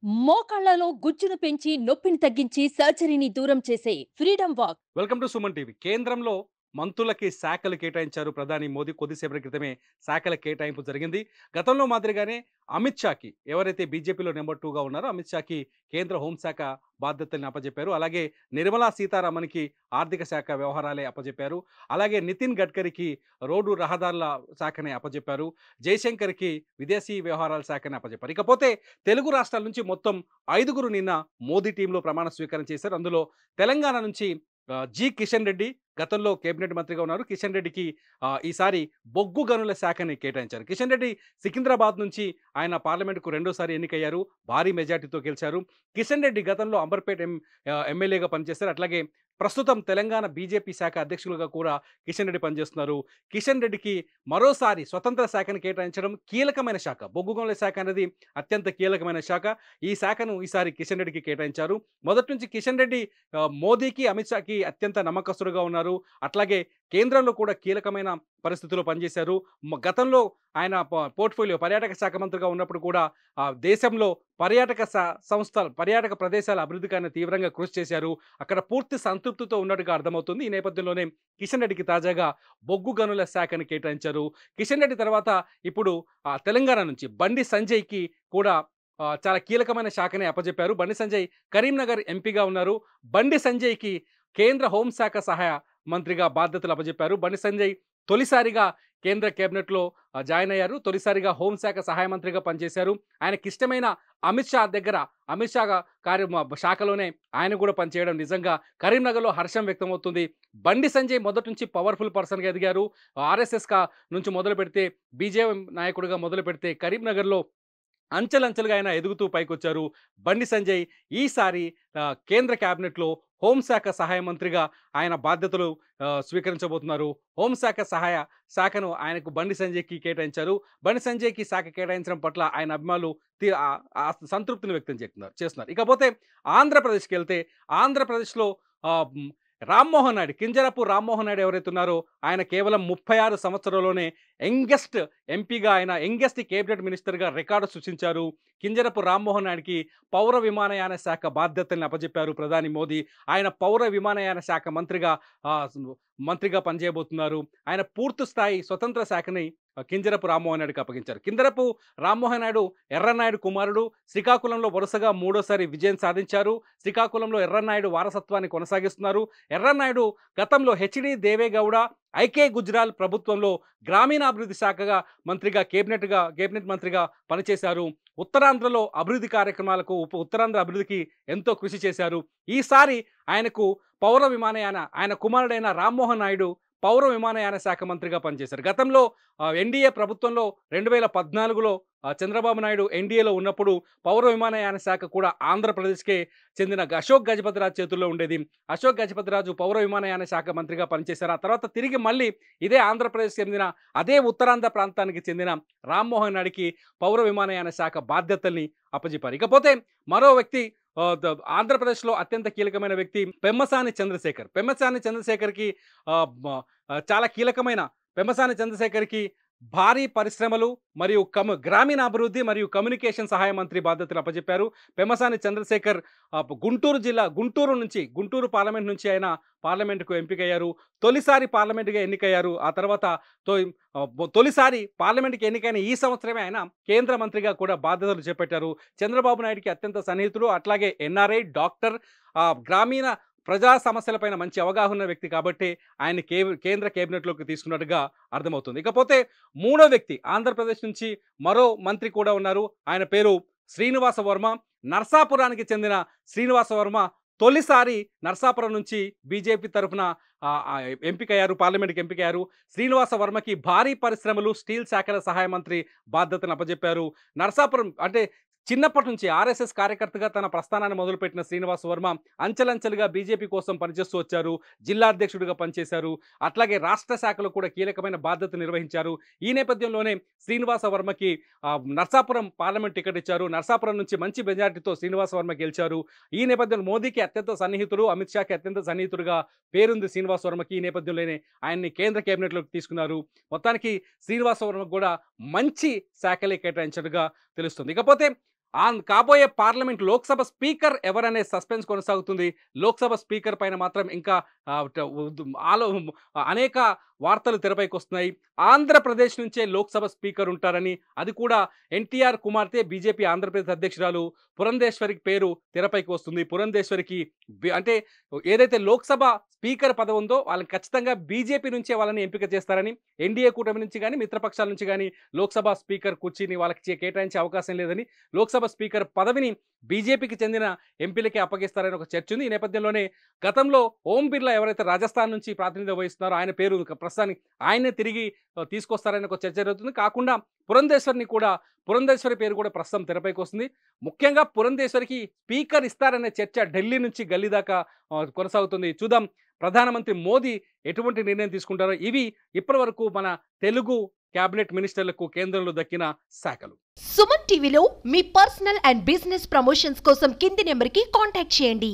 మోకాళ్లలో గుజ్జును పెంచి నొప్పిని తగ్గించి సర్జరీని దూరం చేసే freedom walk. Welcome to Suman TV. కేంద్రంలో మంత్రులకి శాఖలు కేటాయించారు ప్రధాని మోదీ. కొద్దిసేపటి క్రితమే శాఖల కేటాయింపు జరిగింది. గతంలో మాదిరిగానే అమిత్ షాకి, ఎవరైతే బీజేపీలో నెంబర్ 2గా ఉన్నారో అమిత్ షాకి కేంద్ర హోంశాఖ బాధ్యతల్ని అప్పజెప్పారు. అలాగే నిర్మలా సీతారామన్‌కి ఆర్థిక శాఖ వ్యవహారాలే అప్పజెప్పారు. అలాగే నితిన్ గడ్కరీకి రోడ్డు రహదారుల శాఖని అప్పజెప్పారు. జయశంకర్‌కి విదేశీ వ్యవహారాల శాఖని అప్పజెప్పారు. ఇకపోతే తెలుగు రాష్ట్రాల నుంచి మొత్తం 5గురు నిన్న మోదీ టీంలో ప్రమాణ స్వీకారం చేశారు. అందులో తెలంగాణ నుంచి కిషన్ రెడ్డి గతంలో కేబినెట్ మంత్రిగా ఉన్నారు. కిషన్ రెడ్డికి ఈసారి బొగ్గు గనుల శాఖని కేటాయించారు. కిషన్ రెడ్డి సికింద్రాబాద్ నుంచి ఆయన పార్లమెంట్‌కు రెండోసారి ఎన్నికయ్యారు. భారీ మెజార్టీతో గెలిచారు. కిషన్ రెడ్డి గతంలో అంబర్పేట ఎమ్మెల్యేగా పనిచేశారు. అట్లాగే ప్రస్తుతం తెలంగాణ బీజేపీ శాఖ అధ్యక్షులుగా కూడా కిషన్ రెడ్డి పనిచేస్తున్నారు. కిషన్ రెడ్డికి మరోసారి స్వతంత్ర శాఖను కేటాయించడం కీలకమైన శాఖ. బొగ్గు గనుల శాఖ అనేది అత్యంత కీలకమైన శాఖ. ఈ శాఖను ఈసారి కిషన్ రెడ్డికి కేటాయించారు. మొదటి నుంచి కిషన్ రెడ్డి మోదీకి, అమిత్ షాకి అత్యంత నమ్మకస్తుడుగా ఉన్నారు. అట్లాగే కేంద్రంలో కూడా కీలకమైన పరిస్థితుల్లో పనిచేశారు. గతంలో ఆయన పోర్ట్‌ఫోలియో పర్యాటక శాఖ మంత్రిగా ఉన్నప్పుడు కూడా దేశంలో పర్యాటక సంస్థలు, పర్యాటక ప్రదేశాల అభివృద్ధికి ఆయన తీవ్రంగా కృషి చేశారు. అక్కడ పూర్తి సంతృప్తితో ఉన్నట్టుగా అర్థమవుతుంది. ఈ నేపథ్యంలోనే కిషన్ రెడ్డికి తాజాగా బొగ్గు గనుల శాఖను కేటాయించారు. కిషన్ రెడ్డి తర్వాత ఇప్పుడు తెలంగాణ నుంచి బండి సంజయ్‌కి కూడా చాలా కీలకమైన శాఖనే అప్పజెప్పారు. బండి సంజయ్ కరీంనగర్ ఎంపీగా ఉన్నారు. బండి సంజయ్‌కి కేంద్ర హోంశాఖ సహాయ మంత్రిగా బాధ్యతలు అప్పజెప్పారు. బండి సంజయ్ తొలిసారిగా కేంద్ర కేబినెట్‌లో జాయిన్ అయ్యారు. తొలిసారిగా హోంశాఖ సహాయ మంత్రిగా పనిచేశారు. ఆయనకిష్టమైన అమిత్ షా దగ్గర, అమిత్ షా శాఖలోనే ఆయన కూడా పనిచేయడం నిజంగా కరీంనగర్‌లో హర్షం వ్యక్తమవుతుంది. బండి సంజయ్ మొదటి నుంచి పవర్‌ఫుల్ పర్సన్‌గా ఎదిగారు. ఆర్ఎస్ఎస్ నుంచి మొదలుపెడితే, బీజేపీ నాయకుడిగా మొదలుపెడితే కరీంనగర్‌లో అంచెలంచెలుగా ఆయన ఎదుగుతూ పైకొచ్చారు. బండి సంజయ్ ఈసారి కేంద్ర క్యాబినెట్‌లో హోంశాఖ సహాయ మంత్రిగా ఆయన బాధ్యతలు స్వీకరించబోతున్నారు. హోంశాఖ శాఖను ఆయనకు బండి సంజయ్‌కి కేటాయించారు. బండి సంజయ్‌కి శాఖ కేటాయించడం పట్ల ఆయన అభిమానులు సంతృప్తిని వ్యక్తం చేస్తున్నారు. ఇకపోతే ఆంధ్రప్రదేశ్‌కెళ్తే ఆంధ్రప్రదేశ్‌లో ఆహ్, హ్మ్, రామ్మోహన్ నాయుడు, కింజరాపు రామ్మోహన్ నాయుడు ఎవరైతే ఉన్నారో ఆయన కేవలం 36 సంవత్సరాల్లోనే యంగెస్ట్ ఎంపీగా, ఆయన యంగెస్ట్ కేబినెట్ మినిస్టర్‌గా రికార్డు సృష్టించారు. కింజరపు రామ్మోహన్ నాయుడికి పౌర విమానయాన శాఖ బాధ్యతల్ని అప్పజెప్పారు ప్రధాని మోదీ. ఆయన పౌర విమానయాన శాఖ మంత్రిగా పనిచేయబోతున్నారు. ఆయన పూర్తి స్థాయి స్వతంత్ర శాఖని కింజరపు రామ్మోహన్ నాయుడుకి అప్పగించారు. కింజరపు రామ్మోహన్ నాయుడు ఎర్రన్నాయుడు కుమారుడు. శ్రీకాకుళంలో వరుసగా మూడోసారి విజయం సాధించారు. శ్రీకాకుళంలో ఎర్రన్నాయుడు వారసత్వాన్ని కొనసాగిస్తున్నారు. ఎర్రన్నాయుడు గతంలో హెచ్‌డి దేవేగౌడ, ఐకే గుజ్రాల్ ప్రభుత్వంలో గ్రామీణాభివృద్ధి శాఖగా మంత్రిగా, కేబినెట్ మంత్రిగా పనిచేశారు. ఉత్తరాంధ్రలో అభివృద్ధి కార్యక్రమాలకు, ఉత్తరాంధ్ర అభివృద్ధికి ఎంతో కృషి చేశారు. ఈసారి ఆయనకు ఆయన కుమారుడైన రామ్మోహన్ నాయుడు పౌర విమానయాన శాఖ మంత్రిగా పనిచేశారు. గతంలో ఎన్డీఏ ప్రభుత్వంలో 2014లో చంద్రబాబు నాయుడు ఎన్డీఏలో ఉన్నప్పుడు పౌర విమానయాన శాఖ కూడా ఆంధ్రప్రదేశ్‌కే చెందిన అశోక్ గజపతిరాజు చేతుల్లో ఉండేది. అశోక్ గజపతిరాజు పౌర విమానయాన శాఖ మంత్రిగా పనిచేశారు. ఆ తర్వాత తిరిగి మళ్ళీ ఇదే ఆంధ్రప్రదేశ్‌కి చెందిన, అదే ఉత్తరాంధ్ర ప్రాంతానికి చెందిన రామ్మోహన్ నాయుడికి పౌర విమానయాన శాఖ బాధ్యతల్ని అప్పజెప్పారు. ఇకపోతే మరో వ్యక్తి, ఆంధ్రప్రదేశ్‌లో అత్యంత కీలకమైన వ్యక్తి పెమ్మసాని చంద్రశేఖర్. పెమ్మసాని చంద్రశేఖర్‌కి చాలా కీలకమైన పెమ్మసాని చంద్రశేఖర్‌కి భారీ పరిశ్రమలు మరియు గ్రామీణాభివృద్ధి మరియు కమ్యూనికేషన్ సహాయ మంత్రి బాధ్యతలు అప్పజెప్పారు. పెమ్మసాని చంద్రశేఖర్ గుంటూరు పార్లమెంట్ నుంచి ఆయన పార్లమెంటుకు ఎంపికయ్యారు. తొలిసారి పార్లమెంటుగా ఎన్నికయ్యారు. ఆ తర్వాత తొలిసారి పార్లమెంటుకి ఎన్నికైన ఈ సంవత్సరమే ఆయన కేంద్ర మంత్రిగా కూడా బాధ్యతలు చేపట్టారు. చంద్రబాబు నాయుడికి అత్యంత సన్నిహితుడు. అట్లాగే ఎన్ఆర్ఐ, డాక్టర్, గ్రామీణ ప్రజా సమస్యలపైన మంచి అవగాహన ఉన్న వ్యక్తి కాబట్టి ఆయన్ని కేంద్ర కేబినెట్‌లోకి తీసుకున్నట్టుగా అర్థమవుతుంది. ఇకపోతే మూడో వ్యక్తి, ఆంధ్రప్రదేశ్ నుంచి మరో మంత్రి కూడా ఉన్నారు. ఆయన పేరు శ్రీనివాస వర్మ. నర్సాపురానికి చెందిన శ్రీనివాస వర్మ తొలిసారి నర్సాపురం నుంచి బీజేపీ తరఫున పార్లమెంట్‌కి ఎంపికయ్యారు. శ్రీనివాస వర్మకి భారీ పరిశ్రమలు, స్టీల్ శాఖల సహాయ మంత్రి బాధ్యతను అప్పజెప్పారు. నర్సాపురం అంటే చిన్నప్పటి నుంచి ఆర్ఎస్ఎస్ కార్యకర్తగా తన ప్రస్థానాన్ని మొదలుపెట్టిన శ్రీనివాస వర్మ అంచెలంచెలుగా బీజేపీ కోసం పనిచేస్తూ వచ్చారు. జిల్లా అధ్యక్షుడిగా పనిచేశారు. అట్లాగే రాష్ట్ర శాఖలో కూడా కీలకమైన బాధ్యత నిర్వహించారు. ఈ నేపథ్యంలోనే శ్రీనివాస వర్మకి నర్సాపురం పార్లమెంట్ టికెట్ ఇచ్చారు. నర్సాపురం నుంచి మంచి మెజార్టీతో శ్రీనివాస వర్మ గెలిచారు. ఈ నేపథ్యంలో మోదీకి అత్యంత సన్నిహితుడు, అమిత్ షాకి అత్యంత సన్నిహితుడుగా పేరుంది శ్రీనివాస వర్మకి. ఈ నేపథ్యంలోనే ఆయన్ని కేంద్ర కేబినెట్‌లోకి తీసుకున్నారు. మొత్తానికి శ్రీనివాస వర్మకు కూడా మంచి శాఖలే కేటాయించినట్టుగా తెలుస్తుంది. ఇకపోతే కాబోయే పార్లమెంట్ లోక్సభ స్పీకర్ ఎవరనే సస్పెన్స్ కొనసాగుతుంది. లోక్సభ స్పీకర్ పైన మాత్రం ఇంకా ఆహ్, ట ఉద్ ఆలో అనేక వార్తలు తెరపైకొస్తున్నాయి. ఆంధ్రప్రదేశ్ నుంచే లోక్సభ స్పీకర్ ఉంటారని, అది కూడా ఎన్టీఆర్ కుమార్తె బీజేపీ ఆంధ్రప్రదేశ్ అధ్యక్షురాలు పురంధేశ్వరి పేరు తెరపైకి వస్తుంది. పురంధేశ్వరికి అంటే ఏదైతే లోక్సభ స్పీకర్ పదవి ఉందో వాళ్ళని ఖచ్చితంగా బీజేపీ నుంచే వాళ్ళని ఎంపిక చేస్తారని, ఎన్డీఏ కూటమి నుంచి గాని, మిత్రపక్షాల నుంచి గాని లోక్సభ స్పీకర్ కుర్చీని వాళ్ళకి కేటాయించే అవకాశం లేదని, లోక్సభ స్పీకర్ పదవిని బీజేపీకి చెందిన ఎంపీలకే అప్పగిస్తారని ఒక చర్చ ఉంది. ఈ నేపథ్యంలోనే గతంలో ఓం బిర్లా ఎవరైతే రాజస్థాన్ నుంచి ప్రాతినిధ్యం వహిస్తున్నారో ఆయన పేరు ప్రస్తుతానికి ఆయన్నే తిరిగి తీసుకొస్తారని ఒక చర్చ జరుగుతుంది. కాకుండా పురంధేశ్వరి పేరు కూడా ప్రస్తుతం తెరపైకి వస్తుంది. ముఖ్యంగా పురంధేశ్వరికి స్పీకర్ ఇస్తారనే చర్చ ఢిల్లీ నుంచి గల్లీ దాకా కొనసాగుతుంది. చూద్దాం ప్రధానమంత్రి మోదీ ఎటువంటి నిర్ణయం తీసుకుంటారో. ఇవి ఇప్పటివరకు మన తెలుగు క్యాబినెట్ మినిస్టర్లకు కేంద్రంలో దక్కిన శాఖలు. సుమన్ టీవీలో మీ పర్సనల్ అండ్ బిజినెస్ ప్రమోషన్స్ కోసం కింది నెంబర్కి కాంటాక్ట్ చేయండి.